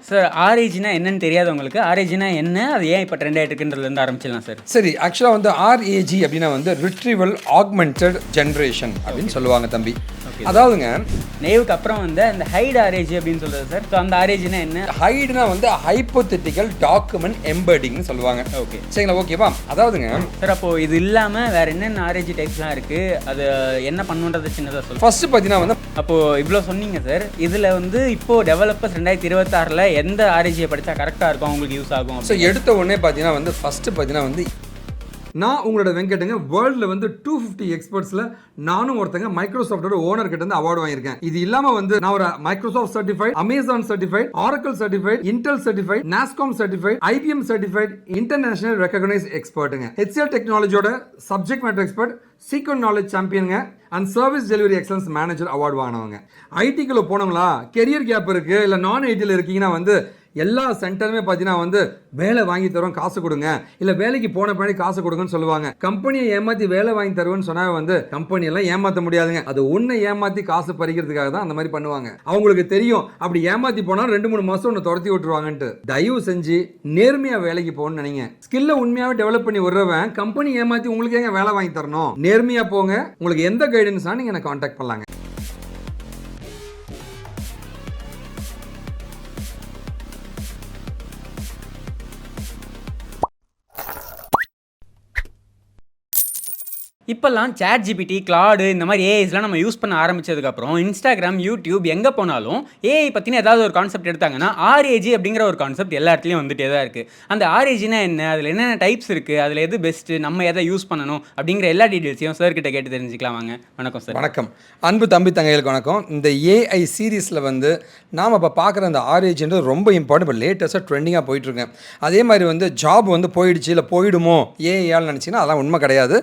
Sir ஆர்ஏஜினா என்னன்னு தெரியாது உங்களுக்கு. ஆர்ஏஜினா என்ன, அது ஏன் இப்போ ட்ரெண்ட் ஆகிட்டு இருக்குன்றதுலேருந்து ஆரம்பிச்சிடலாம் சார். சரி, ஆக்சுவலாக வந்து ஆர்ஏஜி அப்படின்னா வந்து Retrieval-Augmented Generation அப்படின்னு சொல்லுவாங்க தம்பி. அதாவதுங்க நெய்வுக்கு அப்புறம் வந்து அந்த ஹைட் ஆர்ஏஜி அப்படின்னு சொல்கிறது சார். ஸோ அந்த ஆர்ஏஜினா என்ன? ஹைடுனா வந்து Hypothetical Document Embeddings சொல்லுவாங்க. ஓகே சரிங்களா, ஓகேவா? அதாவதுங்க சார், அப்போது இது இல்லாமல் வேறு என்னென்ன ஆர்ஏஜி டைப்ஸ்லாம் இருக்குது, அது என்ன பண்ணுன்றது சின்னதாக சொல்லுங்கள். ஃபர்ஸ்ட் பார்த்தீங்கன்னா வந்து அப்போது இவ்வளோ சொன்னீங்க சார். இதில் வந்து இப்போது டெவலப்பர்ஸ் 2026 எந்த ஆர்ஏஜியை படித்தா கரெக்டாக இருக்கும், உங்களுக்கு யூஸ் ஆகும்? ஸோ எடுத்த உடனே பார்த்தீங்கன்னா வந்து ஃபஸ்ட்டு பார்த்தீங்கன்னா வந்து நான் உங்களோட வெங்கட்டுங்க வேர்ல்டில் வந்து 250 எக்ஸ்பர்ட்ஸில் நானும் ஒருத்தங்க மைக்ரோசாஃப்டோட ஓனர் கிட்ட இருந்து அவார்டு வாங்கியிருக்கேன். இது இல்லாமல் வந்து நான் ஒரு Microsoft certified, Amazon certified, Oracle certified, Intel certified, Nasscom certified, IBM certified, international recognise எக்ஸ்பர்ட்டுங்க. HCL டெக்னாலஜியோட subject matter expert, sequent knowledge சாம்பியனுங்க and service delivery excellence manager award வாங்கினவங்க. ஐடிக்குள்ள போனவங்களா, கெரியர் கேப் இருக்கு, இல்லை நான் ஐடியில் இருக்கீங்கன்னா வந்து எல்லா சென்டருமே பார்த்தீங்கன்னா வந்து வேலை வாங்கி தருவோம், காசு கொடுங்க, இல்லை வேலைக்கு போன பின்னாடி காசு கொடுங்கன்னு சொல்லுவாங்க. கம்பெனியை ஏமாற்றி வேலை வாங்கி தருவேன்னு சொன்னா வந்து கம்பெனியெல்லாம் ஏமாற்ற முடியாதுங்க. அது ஒன்றை ஏமாற்றி காசு பறிக்கிறதுக்காக தான் அந்த மாதிரி பண்ணுவாங்க. அவங்களுக்கு தெரியும் அப்படி ஏமாற்றி போனால் 2-3 மாதம் ஒன்று துரத்தி விட்டுருவாங்கன்ட்டு. தயவு செஞ்சு நேர்மையாக வேலைக்கு போகணும்னு நினைங்க. ஸ்கில்லை உண்மையாகவே டெவலப் பண்ணி விடுறவன் கம்பெனி ஏமாற்றி உங்களுக்கு ஏங்க வேலை வாங்கி தரணும்? நேர்மையாக போங்க. உங்களுக்கு எந்த கைடன்ஸ்னா நீங்கள் எனக்கு கான்டாக்ட் பண்ணலாங்க. இப்போல்லாம் ChatGPT, கிளாடு இந்த மாதிரி ஏஐஸ்லாம் நம்ம யூஸ் பண்ண ஆரம்பித்ததுக்கப்புறம் இன்ஸ்டாகிராம், யூடியூப் எங்கே போனாலும் ஏஐ பற்றின ஏதாவது ஒரு கான்செப்ட் எடுத்தாங்கன்னா ஆர்ஏஜி அப்படிங்கிற ஒரு கான்செப்ட் எல்லா இடத்துலையும் வந்துட்டே தான் இருக்குது. அந்த ஆர்ஏஜினா என்ன, அதில் என்னென்ன டைப்ஸ் இருக்குது, அதில் எது பெஸ்ட்டு, நம்ம எதை யூஸ் பண்ணணும் அப்படிங்கிற எல்லா டீட்டெயில்ஸையும் சார் கிட்ட கேட்டு தெரிஞ்சுக்கலாம் வாங்க. வணக்கம் சார். வணக்கம் அன்பு தம்பி தங்கைகளுக்கு வணக்கம். இந்த ஏஐ சீரீஸில் வந்து நாம் இப்போ பார்க்குற அந்த ஆர்ஏஜின்றது ரொம்ப இம்பார்ட்டன்ட். இப்போ லேட்டஸ்ட்டாக ட்ரெண்டிங்காக போயிட்டுருக்கேன். அதே மாதிரி வந்து ஜாப் வந்து போயிடுச்சு, இல்லை போயிடுமோ ஏஐயால் நினச்சிங்கன்னா அதெல்லாம் உண்மை கிடையாது.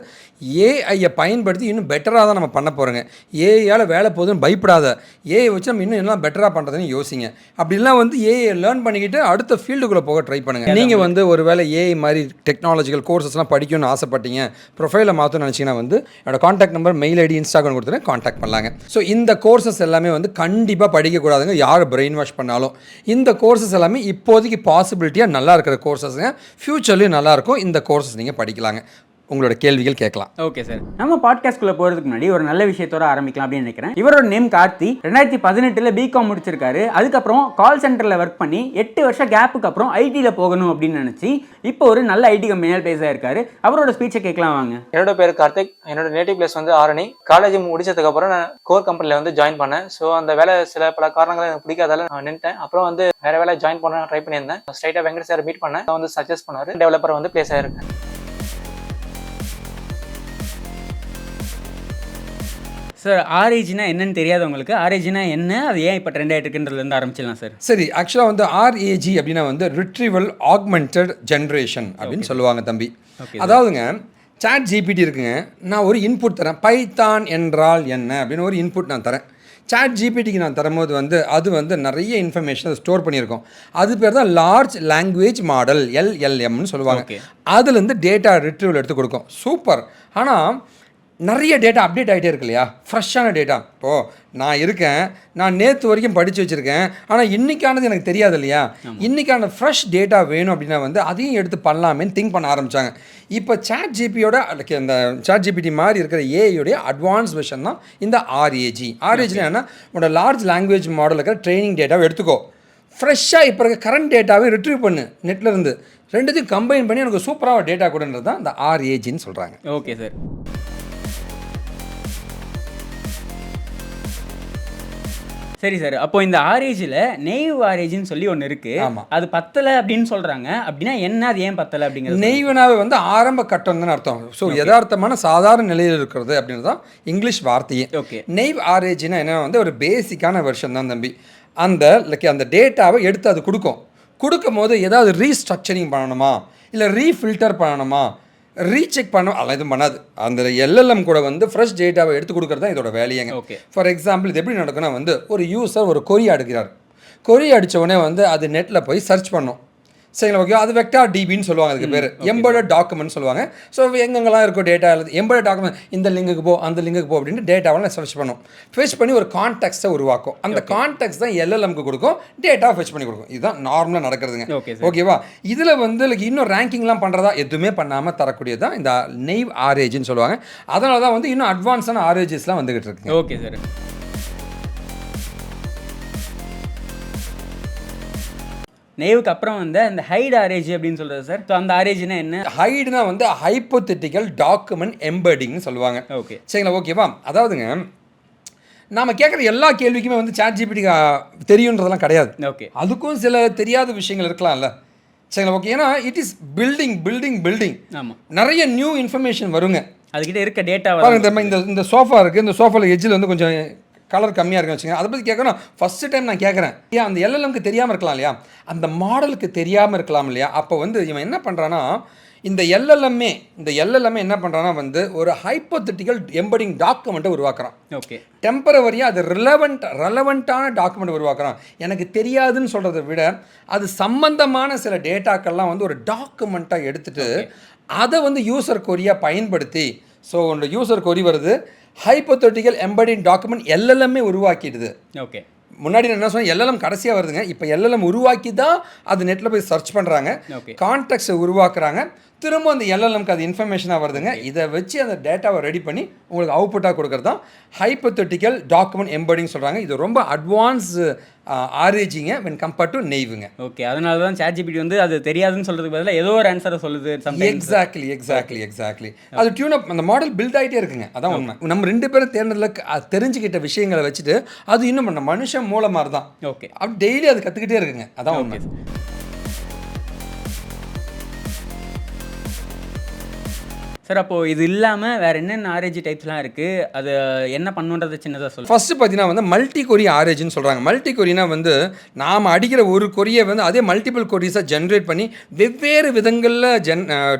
ஏஐயை பயன்படுத்தி இன்னும் பெட்டராக தான் நம்ம பண்ண போகிறோங்க. ஏஐயால் வேலை போகுதுன்னு பயப்படாத, ஏஐ வச்சு நம்ம இன்னும் என்ன பெட்டராக பண்ணுறதுன்னு யோசிங்க. அப்படிலாம் வந்து ஏஐ லேர்ன் பண்ணிக்கிட்டு அடுத்த ஃபீல்டுக்குள்ளே போக ட்ரை பண்ணுங்கள். நீங்கள் வந்து ஒரு வேளை ஏஐ மாதிரி டெக்னாலஜிக்கல் கோர்சஸ்லாம் படிக்கணும்னு ஆசைப்பட்டீங்க, ப்ரொஃபைலை மாற்றணும்னு நினச்சிங்கன்னா வந்து என்னோட contact number, mail ID, Instagram கொடுத்துட்டு காண்டாக்ட் பண்ணலாங்க. ஸோ இந்த கோர்சஸ் எல்லாமே வந்து கண்டிப்பாக படிக்கக்கூடாதுங்க, யார் பிரெயின் வாஷ் பண்ணாலும். இந்த கோர்சஸ் எல்லாமே இப்போதைக்கு பாசிபிலிட்டியாக நல்லா இருக்கிற கோர்சஸ்ங்க. ஃப்யூச்சர்லேயும் நல்லாயிருக்கும். இந்த கோர்சஸ் நீங்கள் படிக்கலாங்க. உங்களோட கேள்விகள் கேட்கலாம். ஓகே சார், நம்ம பாட்காஸ்ட்குள்ளே போகிறதுக்கு முன்னாடி ஒரு நல்ல விஷயத்தோட ஆரம்பிக்கலாம் அப்படின்னு நினைக்கிறேன். இவரோட நேம் கார்த்தி. 2018 பிகாம் முடிச்சிருக்காரு. அதுக்கப்புறம் கால் சென்டரில் ஒர்க் பண்ணி 8 வருஷம் கேப்புக்கு அப்புறம் ஐடியில் போகணும் அப்படின்னு நினச்சி இப்போ ஒரு நல்ல ஐடி கம்பெனியால் பேச இருக்காரு. அவரோட ஸ்பீச்சை கேட்கலாம் வாங்க. என்னோட பேர் கார்த்திக். என்னோட நேட்டிவ் பிளேஸ் வந்து ஆரணி. காலேஜ் முடிச்சதுக்கப்புறம் நான் கோர் கம்பெனியில் வந்து ஜாயின் பண்ணேன். ஸோ அந்த வேலை பல காரணங்கள் எனக்கு பிடிக்காதால நான் நின்ட்டேன். அப்புறம் வந்து வேற வேலை ஜாயின் பண்ண ட்ரை பண்ணியிருந்தேன். ஸ்ட்ரைட்டாக வெங்கட் சார் மீட் பண்ணேன். வந்து சஜஸ்ட் பண்ணாரு, டெவலப்பர் வந்து பிளேஸ் ஆயிருக்கேன். சார் ஆர்ஏஜினா என்னன்னு தெரியாது உங்களுக்கு. ஆர்ஏஜினா என்ன, அது ஏன் இப்போ ட்ரெண்ட் ஆகிட்டு இருக்குன்றதுலேருந்து ஆரம்பிச்சிடலாம் சார். சரி, ஆக்சுவலாக வந்து ஆர்ஏஜி அப்படின்னா வந்து Retrieval-Augmented Generation அப்படின்னு சொல்லுவாங்க தம்பி. அதாவதுங்க ChatGPT இருக்குங்க, நான் ஒரு இன்புட் தரேன். பைத்தான் என்றால் என்ன அப்படின்னு ஒரு இன்புட் நான் தரேன். ChatGPTக்கு நான் தரும்போது வந்து அது வந்து நிறைய இன்ஃபர்மேஷன் ஸ்டோர் பண்ணியிருக்கோம். அது பேர் தான் லார்ஜ் லாங்குவேஜ் மாடல், LLMன்னு சொல்லுவாங்க. அதுலேருந்து டேட்டா ரிட்ரீவல் எடுத்து கொடுக்கும். சூப்பர். ஆனால் நிறைய டேட்டா அப்டேட் ஆகிட்டே இருக்கு இல்லையா, ஃப்ரெஷ்ஷான டேட்டா. இப்போது நான் இருக்கேன், நான் நேற்று வரைக்கும் படித்து வச்சுருக்கேன், ஆனால் இன்றைக்கானது எனக்கு தெரியாது இல்லையா. இன்றைக்கான ஃப்ரெஷ் டேட்டா வேணும் அப்படின்னா வந்து அதையும் எடுத்து பண்ணலாமேன்னு திங்க் பண்ண ஆரம்பித்தாங்க. இப்போ ChatGPTயோட அந்த ChatGPT மாதிரி இருக்கிற ஏஐயோடைய அட்வான்ஸ் வெர்ஷன் தான் இந்த ஆர்ஏஜி. ஆர்ஏஜினா என்ன, உன்னோட லார்ஜ் லாங்குவேஜ் மாடல் இருக்கிற ட்ரைனிங் டேட்டாவை எடுத்துக்கோ, ஃப்ரெஷ்ஷாக இப்போ இருக்க கரண்ட் டேட்டாவை ரிட்ரீவ் பண்ணு நெட்லேருந்து, ரெண்டுத்தையும் கம்பைன் பண்ணி எனக்கு சூப்பராக டேட்டா கொடுன்றது தான் இந்த ஆர்ஏஜின்னு சொல்கிறாங்க. Okay sir. சரி சார், அப்போ இந்த ஆர்ஏஜில் நெய்வ் ஆர்ஏஜின்னு சொல்லி ஒன்று இருக்குது, அது பத்தலை அப்படின்னு சொல்கிறாங்க. அப்படின்னா என்ன, அது ஏன் பத்தலை அப்படிங்கிறது? நெய்வுனாவே வந்து ஆரம்ப கட்டம் தான் அர்த்தம். ஸோ யதார்த்தமான சாதாரண நிலையில் இருக்கிறது அப்படின்னு தான் இங்கிலீஷ் வார்த்தையே. ஓகே. நெய்வ் ஆர்ஏஜினா என்னென்னா வந்து ஒரு பேசிக்கான வெர்ஷன் தான் தம்பி. அந்த டேட்டாவை எடுத்து அது கொடுக்கும் போது ஏதாவது ரீஸ்ட்ரக்சரிங் பண்ணணுமா, இல்லை ரீஃபில்டர் பண்ணணுமா, ரீசெக் பண்ண அதெல்லாம் எதுவும் பண்ணாது. அந்த எல்எல்எம் கூட வந்து ஃப்ரெஷ் டேட்டாவை எடுத்து கொடுக்குறது தான் இதோட வேலையங்க. ஃபார் எக்ஸாம்பிள் இது எப்படி நடக்குன்னா வந்து ஒரு யூசர் ஒரு கொரி அடிக்கிறார். கொரி அடித்த உடனே வந்து அது நெட்டில் போய் சர்ச் பண்ணும். சரிங்களா, ஓகே. அது வெக்டார் டிபின்னு சொல்லுவாங்க, அதுக்கு பேர் எம்பெடட் டாக்குமெண்ட் சொல்லுவாங்க. ஸோ எங்கெங்கெல்லாம் இருக்கும் டேட்டா எம்பெடட் டாக்குமெண்ட், இந்த லிங்குக்கு போ அந்த லிங்குக்கு போ அப்படின்னு டேட்டாவெல்லாம் ஃபெச் பண்ணும். ஃபெச் பண்ணி ஒரு கான்டெக்ஸ்ட்டை உருவாக்கும். அந்த கான்டெக்ட் தான் எல்எல்எம்க்கு கொடுக்கும், டேட்டா ஃபெச் பண்ணி கொடுக்கும். இதுதான் நார்மலாக நடக்கிறதுங்க. ஓகேவா? இதில் வந்து இன்னும் ரேங்கிங்லாம் பண்ணுறதா எதுவுமே பண்ணாமல் தரக்கூடியது தான் இந்த நெய்வ் ஆர்ஏஜின்னு சொல்லுவாங்க. அதனால தான் வந்து இன்னும் அட்வான்ஸான ஆர்ஏஜிஸ்லாம் வந்துகிட்டு இருக்கு. Okay sir. நெய்வுக்கு அப்புறம் வந்து அந்த ஹைட் ஆரேஜ் அப்படின்னு சொல்கிறது சார். ஸோ அந்த ஆரேஜ்னா என்ன? ஹைடுனா வந்து ஹைப்போதெட்டிக்கல் டாக்குமெண்ட் எம்பெடிங்னு சொல்லுவாங்க. ஓகே, சரிங்களா, ஓகேவா? அதாவதுங்க, நாம் கேட்குற எல்லா கேள்விக்குமே வந்து ChatGPT தெரியுன்றதெல்லாம் கிடையாது. ஓகே, அதுக்கும் சில தெரியாத விஷயங்கள் இருக்கலாம்ல. சரிங்களா, ஓகே. ஏன்னா இட் இஸ் பில்டிங். ஆமாம், நிறைய நியூ இன்ஃபர்மேஷன் வருங்க. அதுக்கிட்ட இருக்க டேட்டா பாருங்க. இந்த சோஃபா இருக்குது, இந்த சோஃபாவில் எஜ்ஜில் வந்து கொஞ்சம் கலர் கம்மியாக இருக்குன்னு வச்சுங்க. அதை பற்றி கேட்கணும். ஃபஸ்ட்டு டைம் நான் கேட்குறேன், ஏன் அந்த எல்எல்எம்க்கு தெரியாமல் இருக்கலாம் இல்லையா, அந்த மாடலுக்கு தெரியாமல் இருக்கலாம் இல்லையா. அப்போ வந்து இவன் என்ன பண்ணுறான்னா, இந்த எல்எல்எம்ஏ என்ன பண்ணுறான்னா வந்து ஒரு ஹைப்போதெட்டிக்கல் எம்பெடிங் டாக்குமெண்ட்டை உருவாக்குறான். ஓகே, டெம்பரவரியாக அது ரெலவெண்ட்டான டாக்குமெண்ட் உருவாக்குறான். எனக்கு தெரியாதுன்னு சொல்கிறத விட அது சம்பந்தமான சில டேட்டாக்கள்லாம் வந்து ஒரு டாக்குமெண்ட்டாக எடுத்துகிட்டு அதை வந்து யூசர் கொரியாக பயன்படுத்தி, ஸோ உங்களோட யூசர் கொரி வருது, ஹைப்போதெட்டிக்கல் எம்பெடிங் டாக்குமெண்ட் எல்எல்எம்ஏ உருவாக்கிடுது. ஓகே, முன்னாடி நான் என்ன சொன்னேன், எல்எல்எம் கடைசியாக வருதுங்க. இப்போ எல்எல்எம் உருவாக்கி தான் அது நெட்டில் போய் சர்ச் பண்ணுறாங்க, கான்டெக்ஸ்ட்டை உருவாக்குறாங்க, திரும்ப அந்த எல்எல்எம்க்கு அது இன்ஃபர்மேஷனாக வருதுங்க. இதை வச்சு அந்த டேட்டாவை ரெடி பண்ணி உங்களுக்கு அவுட்புட்டாக கொடுக்குறது தான் ஹைப்போதெட்டிக்கல் டாக்குமெண்ட் எம்பெடிங் சொல்கிறாங்க. இது ரொம்ப அட்வான்ஸ் ஆரேஜிங்க வென் கம்பேர் டு நெய்வுங்க. ஓகே, அதனால தான் ChatGPT வந்து அது தெரியாதுன்னு சொல்கிறதுக்கு பதிலாக ஏதோ ஒரு ஆன்சரை சொல்லுது. எக்ஸாக்ட்லி. அது டியூனப், அந்த மாடல் பில்ட் ஆகிட்டே இருக்குங்க. அதான் உண்மை. நம்ம 2 பேரும் தேர்ந்ததில் தெரிஞ்சுக்கிட்ட விஷயங்களை வச்சுட்டு அது இன்னும் நம்ம மனுஷன் மூலமாக தான். ஓகே, அப்படி டெய்லி அது கற்றுக்கிட்டே இருக்குங்க. அதான் உண்மை. சார், அப்போது இது இல்லாமல் வேறு என்னென்ன ஆரேஜ் டைப்ஸ்லாம் இருக்குது, அது என்ன பண்ணுன்றதை சின்னதாக சொல்லுங்கள். ஃபஸ்ட்டு பார்த்தீங்கன்னா வந்து மல்டி கொரி ஆரேஜ்னு சொல்கிறாங்க. மல்டி கொரினா வந்து நாம் அடிக்கிற ஒரு கொரியை வந்து அதே மல்டிபிள் கொரிஸாக ஜென்ரேட் பண்ணி வெவ்வேறு விதங்களில்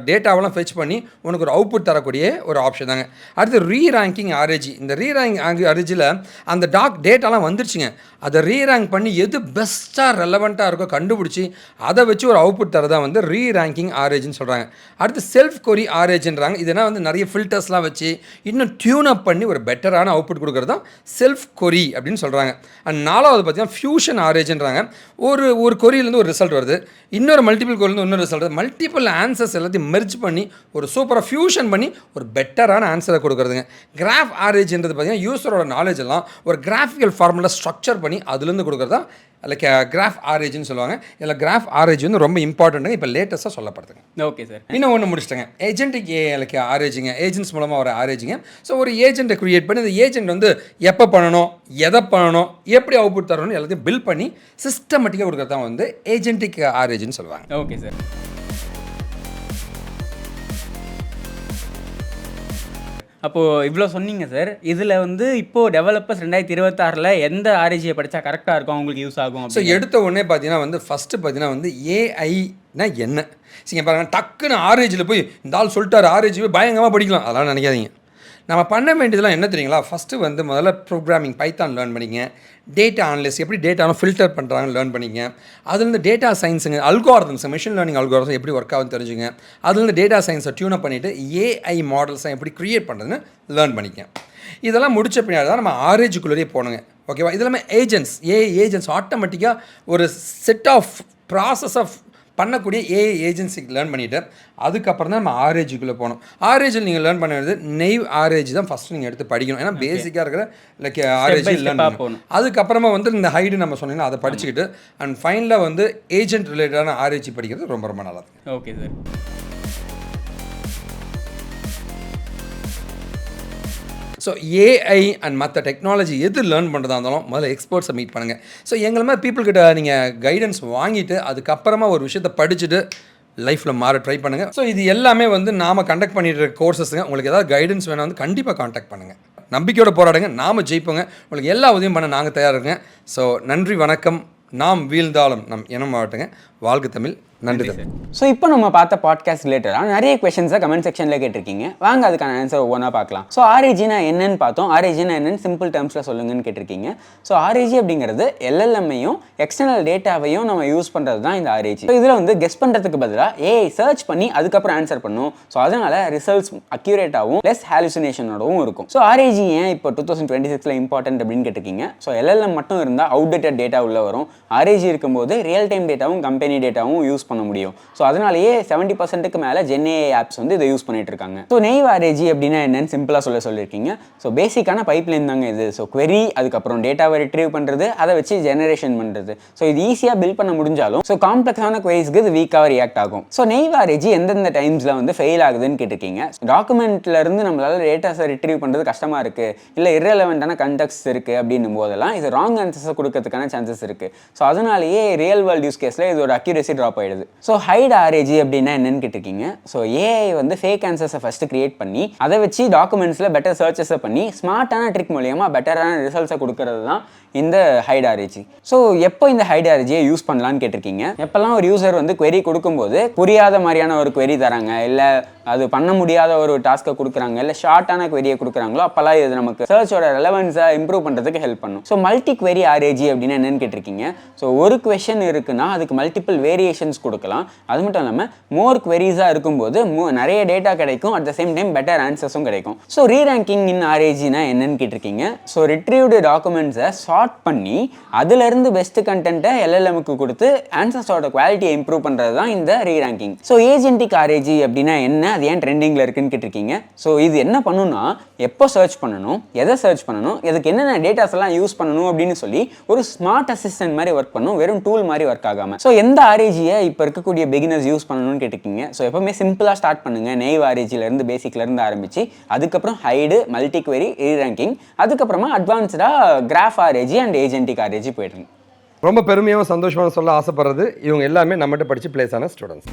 டேட்டாவெல்லாம் ஃபெச் பண்ணி உனக்கு ஒரு அவுட்புட் தரக்கூடிய ஒரு ஆப்ஷன் தாங்க. அடுத்து ரீரேங்கிங் ஆரேஜ். இந்த ரீரேங்கிங் ஆரேஜில் அந்த டேட்டாலாம் வந்துருச்சுங்க, அதை ரீரேங்க் பண்ணி எது பெஸ்ட்டாக ரெலவெண்ட்டாக இருக்கோ கண்டுபிடிச்சி அதை வச்சு ஒரு அவுட்புட் தரதான் வந்து ரீரேங்கிங் ஆரேஜ்னு சொல்கிறாங்க. அடுத்து செல்ஃப் கொரி ஆரேஜ்ன்றாங்க. இதனால் வந்து நிறைய ஃபில்டர்ஸ்லாம் வச்சு இன்னும் டியூன் அப் பண்ணி ஒரு பெட்டரான அவுட்புட் கொடுக்குறது தான் செல்ஃப் கொரி அப்படின்னு சொல்கிறாங்க. அண்ட் 4வது பார்த்தீங்கன்னா ஃபியூஷன் ஆரேஜ்ன்றாங்க. ஒரு கொரியிலேருந்து ஒரு ரிசல்ட் வருது, இன்னொரு மல்டிபிள் கொரியிலேருந்து இன்னொரு ரிசல்ட் வருது, மல்டிபிள் ஆன்சர்ஸ் எல்லாத்தையும் மெர்ஜ் பண்ணி ஒரு சூப்பராக ஃபியூஷன் பண்ணி ஒரு பெட்டரான ஆன்சரை கொடுக்குறதுங்க. கிராஃப் ஆரேஜ்ன்றது பார்த்தீங்கன்னா யூஸரோட நாலேஜ் எல்லாம் ஒரு கிராஃபிக்கல் ஃபார்முலா ஸ்ட்ரக்சர் பண்ணி அதுலேருந்து கொடுக்குறது தான் லைக் கிராஃப் ஆரேஜ்னு சொல்லுவாங்க. இதில் கிராஃப் ஆரேஜ் வந்து ரொம்ப இம்பார்ட்டண்ட்டுங்க, இப்போ லேட்டஸ்ட்டாக சொல்லப்படுதுங்க. Okay sir. இன்னும் ஒன்று முடிச்சிட்டேங்க, ஏஜென்டிக் லைக் ஆரேஜிங்க. ஏஜென்ட்ஸ் மூலமாக ஒரு ஆரேஜிங்க. ஸோ ஒரு ஏஜென்ட்டை க்ரியேட் பண்ணி அந்த ஏஜென்ட் வந்து எப்போ பண்ணணும், எதை பண்ணணும், எப்படி அவுட்புட் தரணும் எல்லாத்தையும் பில்ட் பண்ணி சிஸ்டமேட்டிக்காக கொடுக்குறது தான் வந்து ஏஜென்டிக் ஆரேஜ்னு சொல்லுவாங்க. Okay sir. அப்போது இவ்வளோ சொன்னீங்க சார். இதில் வந்து இப்போது டெவலப்பர்ஸ் 2026 எந்த ஆர்ஏஜியை படித்தா கரெக்டாக இருக்கும், அவங்களுக்கு யூஸ் ஆகும்? ஸோ எடுத்த உடனே பார்த்தீங்கன்னா வந்து ஃபஸ்ட்டு பார்த்தீங்கன்னா வந்து ஏஐனா என்ன, சரிங்க பாருங்கள், டக்குன்னு ஆர்ஏஜில் போய் இந்த ஆள் சொல்லிட்டார் ஆர்ஏஜி போய் பயங்கரமாக படிக்கலாம், அதெல்லாம் நினைக்காதீங்க. நம்ம பண்ண வேண்டியதெல்லாம் என்ன தெரியுங்களா, ஃபஸ்ட்டு வந்து முதல்ல ப்ரோக்ராமிங் பைத்தான் லேர்ன் பண்ணிங்க, டேட்டா அனலிஸ்ட் எப்படி டேட்டாவும் ஃபில்டர் பண்ணுறாங்கன்னு லேர்ன் பண்ணிங்க, அதுலேருந்து டேட்டா சயின்ஸுங்க அல்காரிதம்ஸ் மிஷின் லேர்னிங் அல்காரிதம்ஸ் எப்படி ஒர்க் ஆகுதுன்னு தெரிஞ்சுங்க, அதுலேருந்து டேட்டா சயின்ஸை டியூனப் பண்ணிவிட்டு ஏஐ மாடல்ஸை எப்படி க்ரியேட் பண்ணுறதுன்னு லேர்ன் பண்ணிக்க. இதெல்லாம் முடிச்ச பின்னாடி தான் நம்ம ஆர்ஏஜிக்குள்ளேயே போகணுங்க. ஓகேவா? இது எல்லாமே ஏஜென்ட்ஸ், ஏஐ ஏஜென்ட்ஸ் ஆட்டோமேட்டிக்காக ஒரு செட் ஆஃப் ப்ராசஸ் ஆஃப் பண்ணக்கூடிய ஏஐ ஏஜென்சிக்கு லேர்ன் பண்ணிவிட்டு அதுக்கப்புறம் தான் நம்ம ஆர்ஏஜிக்குள்ளே போகணும். ஆர்ஏஜில் நீங்கள் லேர்ன் பண்ண வேண்டியது நெய்வ் ஆர்ஏஜி தான் ஃபஸ்ட்டு நீங்கள் எடுத்து படிக்கணும். ஏன்னா பேசிக்காக இருக்கிற லைக் ஆர்ஏஜி லேர்ன் பண்ணணும். அதுக்கப்புறமா வந்து இந்த ஹைடு நம்ம சொன்னீங்கன்னா அதை படிச்சுக்கிட்டு அண்ட் ஃபைனலாக வந்து ஏஜென்ட் ரிலேட்டடான ஆர்ஏஜி படிக்கிறது ரொம்ப ரொம்ப நல்லது. Okay sir. So AI and மற்ற டெக்னாலஜி எது லேர்ன் பண்ணுறதா இருந்தாலும் முதல்ல எக்ஸ்பர்ட்ஸை மீட் பண்ணுங்கள். ஸோ எங்களை மாதிரி பீப்புள்கிட்ட நீங்கள் கைடன்ஸ் வாங்கிட்டு அதுக்கப்புறமா ஒரு விஷயத்தை படிச்சுட்டு லைஃப்பில் மாற ட்ரை பண்ணுங்கள். ஸோ இது எல்லாமே வந்து நாம் கண்டக்ட் பண்ணிட்டு இருக்க கோர்சஸ்ங்க. உங்களுக்கு ஏதாவது கைடன்ஸ் வேணால் வந்து கண்டிப்பாக காண்டாக்ட் பண்ணுங்கள். நம்பிக்கையோடு போராடுங்க, நாம் ஜெயிப்போங்க. உங்களுக்கு எல்லா உதவியும் பண்ண நாங்கள் தயாராக இருக்கோங்க. ஸோ நன்றி, வணக்கம். நாம் வீழ்ந்தாலும் நம் இனம் மாவட்டங்க. வாழ்க தமிழ், நன்றி தம்பி. ஸோ இப்போ நம்ம பார்த்த பாட்காஸ்ட் ரிலேட்டடாக நிறைய கொஸ்டின்ஸை கமெண்ட் செக்ஷனில் கேட்டிருக்கீங்க. வாங்க அதுக்கான ஆன்சர் ஒவ்வொன்றா பார்க்கலாம். ஸோ ஆர்ஏஜினா என்னன்னு பார்த்தோம். ஆர்ஏஜினா என்னன்னு சிம்பிள் டேர்ம்ஸில் சொல்லுங்கன்னு கேட்டிருக்கீங்க. ஸோ ஆர்ஏஜி அப்படிங்கிறது எல்எல்எம்மையும் எக்ஸ்டர்னல் டேட்டாவையும் நம்ம யூஸ் பண்ணுறது தான் இந்த ஆர்ஏஜி. ஸோ இதில் வந்து கெஸ் பண்ணுறதுக்கு பதிலாக ஏஐ சர்ச் பண்ணி அதுக்கப்புறம் ஆன்சர் பண்ணும். ஸோ அதனால ரிசல்ட்ஸ் அக்யூரேட்டாகவும் லெஸ் ஹாலுசினேஷனோடவும் இருக்கும். ஸோ ஆர்ஏஜி ஏன் இப்போ 2026 இம்பார்ட்டன்ட் அப்படின்னு கேட்டிருக்கீங்க. ஸோ எல்எல்எம் மட்டும் இருந்தால் அவுடேட்டட் டேட்டா உள்ள வரும். ஆர்ஏஜி இருக்கும்போது ரியல் டைம் டேட்டாவும் கம்பெனி டேட்டாவும் யூஸ் பண்ண முடியும். ஸோ அதனாலேயே 70%க்கு மேலே ஜென்ஏஐ ஆப்ஸ் வந்து இதை யூஸ் பண்ணிட்டு இருக்காங்க. ஸோ நெய்வ் ஆர்ஏஜி அப்படின்னா என்னன்னு சிம்பிளாக சொல்லியிருக்கீங்க. ஸோ பேசிக்கான பைப்லைன் தாங்க இது. ஸோ query, அதுக்கப்புறம் டேட்டாவை ரிட்ரீவ் பண்ணுறது, அதை வச்சு ஜெனரேஷன் பண்ணுறது. ஸோ இது ஈஸியாக பில்ட் பண்ண முடிஞ்சாலும் ஸோ காம்ப்ளெக்ஸான queriesக்கு இது வீக்காக ரியாக்ட் ஆகும். ஸோ நெய்வ் ஆர்ஏஜி எந்தெந்த டைம்ஸில் வந்து ஃபெயில் ஆகுதுன்னு கேட்டிருக்கீங்க. டாக்குமெண்ட்ல இருந்து நம்மளால டேட்டாஸை ரிட்ரீவ் பண்ணுறது கஷ்டமாக இருக்குது, இல்லை irrelevant-ஆன கண்டெக்ஸ்ட் இருக்குது அப்படின்னும் போதெல்லாம் இது ராங் ஆன்சர்ஸை கொடுக்கறதுக்கான சான்சஸ் இருக்குது. ஸோ அதனாலேயே ரியல் வேர்ல்ட் யூஸ் கேஸில் இதோட அக்யூரேசி ட்ராப் ஆயிடுது. ஸோ ஹைட் ஆர்ஏஜி அப்படின்னா என்னன்னு கேட்டிருக்கீங்க. ஸோ ஏஐ வந்து ஃபேக் ஆன்சர்ஸை ஃபஸ்ட்டு கிரியேட் பண்ணி அதை வச்சு டாக்குமெண்ட்ஸில் பெட்டர் சர்ச்சஸை பண்ணி ஸ்மார்ட்டான ட்ரிக் மூலியமாக பெட்டரான ரிசல்ட்ஸை கொடுக்கறது தான் இந்த ஹைட் ஆர்ஏஜி. ஸோ எப்போ இந்த ஹைட் ஆர்ஏஜியை யூஸ் பண்ணலான்னு கேட்டிருக்கீங்க. எப்போல்லாம் ஒரு யூசர் வந்து query கொடுக்கும்போது புரியாத மாதிரியான ஒரு query தராங்க, இல்லை அது பண்ண முடியாத ஒரு டாஸ்க்கை கொடுக்குறாங்க, இல்லை ஷார்ட்டான queryயை கொடுக்குறாங்களோ அப்போல்லாம் இது நமக்கு சர்ச்சோட ரெலவன்ஸை இம்ப்ரூவ் பண்ணுறதுக்கு ஹெல்ப் பண்ணும். ஸோ மல்டி query ஆர்ஏஜி அப்படின்னா என்னன்னு கேட்டிருக்கீங்க. ஸோ ஒரு கொஷன் இருக்குன்னா அதுக்கு மல்டிபிள் வேரியேஷன்ஸ் கொடுக்கலாம். அது மட்டும் இல்லாமல் மோர் queries-ஆக இருக்கும்போது நிறைய டேட்டா கிடைக்கும், at the same time better ஆன்சர்ஸும் கிடைக்கும். ஸோ ரீரேங்கிங் இன் ஆர்ஏஜினா என்னன்னு கேட்டிருக்கீங்க. ஸோ ரிட்ரீவ்டு டாக்குமெண்ட்ஸை ஷார்ட் பண்ணி அதிலிருந்து பெஸ்ட் கண்டென்ட்டை எல்எல்எம்க்கு கொடுத்து ஆன்சர்ஸோட குவாலிட்டியை இம்ப்ரூவ் பண்ணுறது தான் இந்த ரீரேங்கிங். ஸோ ஏஜென்டிக் ஆர்ஏஜி அப்படின்னா என்ன, அது ஏன் ட்ரெண்டிங்கில் இருக்குன்னு கேட்டிருக்கீங்க. ஸோ இது என்ன பண்ணுன்னா எப்போ சர்ச் பண்ணணும், எதை சர்ச் பண்ணணும், எதுக்கு என்னென்ன டேட்டாஸ் எல்லாம் யூஸ் பண்ணணும் அப்படின்னு சொல்லி ஒரு ஸ்மார்ட் அசிஸ்டன்ட் மாதிரி ஒர்க் பண்ணும், வெறும் டூல் மாதிரி ஒர்க் ஆகாமல். ஸோ எந்த ஆர்ஏஜியை இப்போ இருக்கக்கூடிய பிகினர்ஸ் யூஸ் பண்ணணும்னு கேட்டிருக்கீங்க. ஸோ எப்பவுமே சிம்பிளாக ஸ்டார்ட் பண்ணுங்கள். நெய்வ் ஆர்ஏஜிலேருந்து பேசிக்லேருந்து ஆரம்பிச்சு அதுக்கப்புறம் ஹைடு, மல்டி query, ரீரேங்கிங், அதுக்கப்புறமா அட்வான்ஸ்டாக graph RAG and agentic RAG போயிடுங்க. ரொம்ப பெருமையாகவும் சந்தோஷமாக சொல்ல ஆசைப்படுறது இவங்க எல்லாமே நம்மகிட்ட படித்து பிளேஸ் ஆன ஸ்டூடெண்ட்ஸ்.